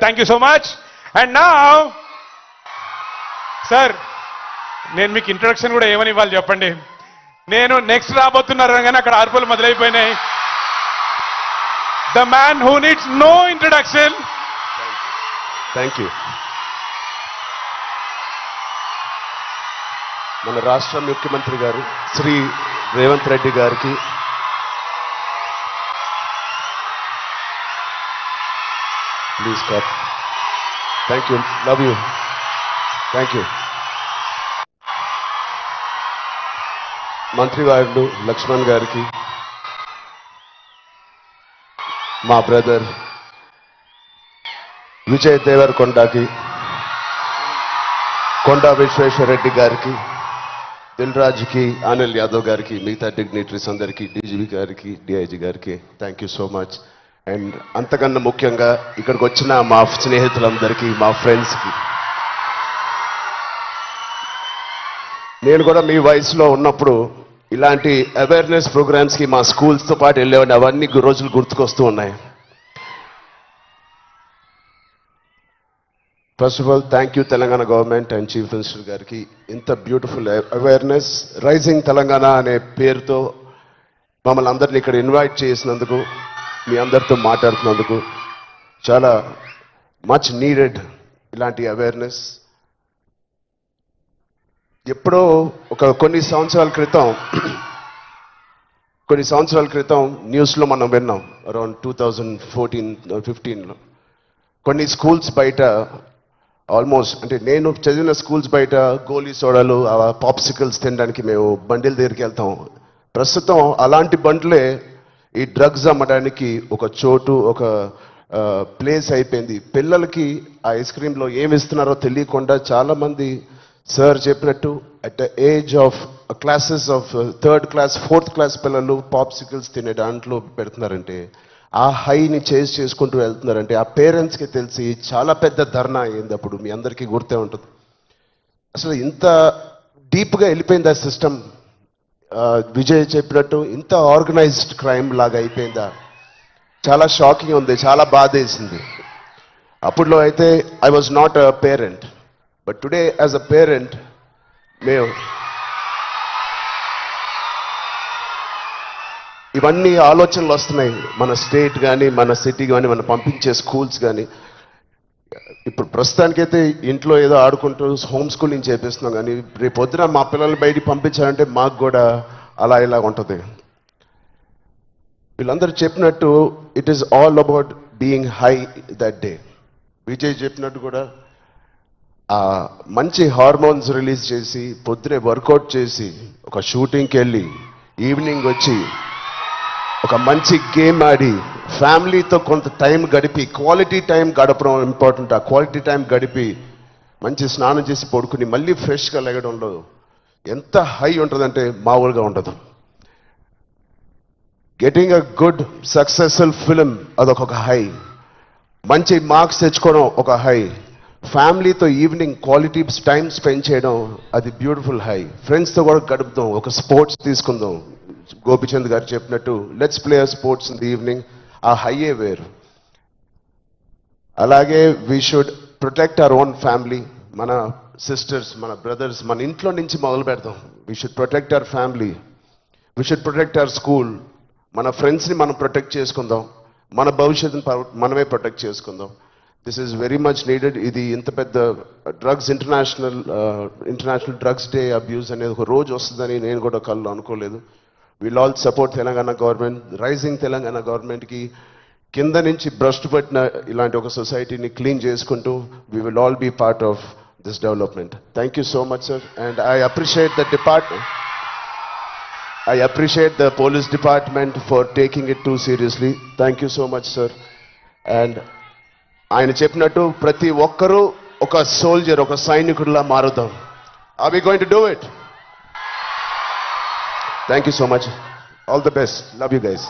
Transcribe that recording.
Thank you so much. And now sir, నేను మీకు introduction కూడా ఏమని ఇవ్వాలి చెప్పండి. నేను నెక్స్ట్ రాబోతున్నారు కానీ అక్కడ అరుపులు మొదలైపోయినాయి. The man who needs no introduction. Thank you. మన రాష్ట్ర ముఖ్యమంత్రి గారు శ్రీ రేవంత్ రెడ్డి గారికి, ప్లీజ్ కప్. Thank you, love you, thank you. మంత్రివారులు లక్ష్మణ్ గారికి, మా బ్రదర్ విజయ్ దేవరకొండకి, కొండా విశ్వేశ్వరరెడ్డి గారికి, దిల్ రాజుకి, అనిల్ యాదవ్ గారికి, మిగతా డిగ్నిటరీస్ అందరికీ, డీజీపీ గారికి, డిఐజీ గారికి thank you so much. And అంతకన్నా ముఖ్యంగా ఇక్కడికి వచ్చిన మా స్నేహితులందరికీ, మా ఫ్రెండ్స్కి, నేను కూడా మీ వయసులో ఉన్నప్పుడు ఇలాంటి అవేర్నెస్ ప్రోగ్రామ్స్కి మా స్కూల్స్తో పాటు వెళ్ళేవాడిని. అవన్నీ రోజులు గుర్తుకొస్తూ ఉన్నాయి. First of all thank you Telangana government and chief minister గారికి. ఇంత బ్యూటిఫుల్ అవేర్నెస్ రైజింగ్ తెలంగాణ అనే పేరుతో మమ్మల్ని అందరినీ ఇక్కడ ఇన్వైట్ చేసినందుకు, మీ అందరితో మాట్లాడుతున్నందుకు చాలా మచ్ నీడెడ్ ఇలాంటి అవేర్నెస్. ఎప్పుడో కొన్ని సంవత్సరాల క్రితం న్యూస్లో మనం విన్నాం, అరౌండ్ 2014-15లో కొన్ని స్కూల్స్ బయట ఆల్మోస్ట్, అంటే నేను చదివిన స్కూల్స్ బయట గోలీ సోడాలు, పాప్సికల్స్ తినడానికి మేము బండిల దగ్గరికి వెళ్తాం. ప్రస్తుతం అలాంటి బండ్లే ఈ డ్రగ్స్ అమ్మడానికి ఒక చోటు, ఒక ప్లేస్ అయిపోయింది. పిల్లలకి ఆ ఐస్ క్రీమ్లో ఏమి ఇస్తున్నారో తెలియకుండా చాలామంది సార్ చెప్పినట్టు at the age of classes of 3rd class 4th class పిల్లలు పాప్సికల్స్ తినే దాంట్లో పెడుతున్నారంటే, ఆ హైని చేజ్ చేసుకుంటూ వెళ్తున్నారంటే ఆ పేరెంట్స్కి తెలిసి చాలా పెద్ద ధర్నా అయింది. అప్పుడు మీ అందరికీ గుర్తే ఉంటుంది. అసలు ఇంత డీప్గా వెళ్ళిపోయింది ఆ సిస్టమ్. విజయ్ చెప్పినట్టు ఇంత ఆర్గనైజ్డ్ క్రైమ్ లాగా అయిపోయిందా? చాలా షాకింగ్ ఉంది, చాలా బాధ వేసింది. అప్పుడులో అయితే I was not a parent, but today as a parent మేము ఇవన్నీ ఆలోచనలు వస్తున్నాయి. మన స్టేట్ కానీ, మన సిటీ కానీ, మనం పంపించే స్కూల్స్ కానీ. ఇప్పుడు ప్రస్తుతానికైతే ఇంట్లో ఏదో ఆడుకుంటూ హోమ్ స్కూలింగ్ చేపిస్తున్నాం, కానీ రేపు పొద్దున మా పిల్లల్ని బయటికి పంపించాలంటే మాకు కూడా అలా ఇలా ఉంటుంది. వీళ్ళందరూ చెప్పినట్టు it is all about being high that day. Vijay చెప్పినట్టు కూడా మంచి హార్మోన్స్ రిలీజ్ చేసి, పొద్దునే వర్కౌట్ చేసి, ఒక షూటింగ్కి వెళ్ళి, ఈవినింగ్ వచ్చి ఒక మంచి గేమ్ ఆడి, ఫ్యామిలీతో కొంత టైం గడిపి, క్వాలిటీ టైం గడపడం ఇంపార్టెంట్. ఆ క్వాలిటీ టైం గడిపి మంచి స్నానం చేసి పడుకుని మళ్ళీ ఫ్రెష్గా లెగడంలో ఎంత హై ఉంటుందంటే మామూలుగా ఉండదు. Getting a good successful film అదొక హై, మంచి మార్క్స్ తెచ్చుకోవడం ఒక హై, ఫ్యామిలీతో ఈవినింగ్ క్వాలిటీ టైం స్పెండ్ చేయడం అది బ్యూటిఫుల్ హై, ఫ్రెండ్స్తో కూడా గడుపుదాం, ఒక స్పోర్ట్స్ తీసుకుందాం. గోపిచంద్ గారు చెప్పినట్టు let's play sports in the evening, ఆ హైయే వేరు. అలాగే we should protect our own family, మన సిస్టర్స్, మన బ్రదర్స్, మన ఇంట్లో నుంచి మొదలు పెడదాం. We should protect our family, we should protect our school, మన ఫ్రెండ్స్ని మనం ప్రొటెక్ట్ చేసుకుందాం, మన భవిష్యత్తుని మనమే ప్రొటెక్ట్ చేసుకుందాం. This is very much needed. ఇది ఇంత పెద్ద drugs international drugs day abuse అనేది ఒక రోజు వస్తుందని నేను కూడా కళ్ళు అనుకోలేదు. Will all support Telangana government, rising Telangana గవర్నమెంట్కి కింద నుంచి భ్రష్టు పట్టిన ఇలాంటి ఒక సొసైటీని క్లీన్ చేసుకుంటూ we will all be part of this development. Thank you so much sir. And I appreciate the department, I appreciate the police department for taking it too seriously. Thank you so much, sir. And ఆయన చెప్పినట్టు ప్రతి ఒక్కరూ ఒక soldier, ఒక సైనికుడిలా మారుదాం. Are we going to do it? Thank you so much. All the best. Love you guys.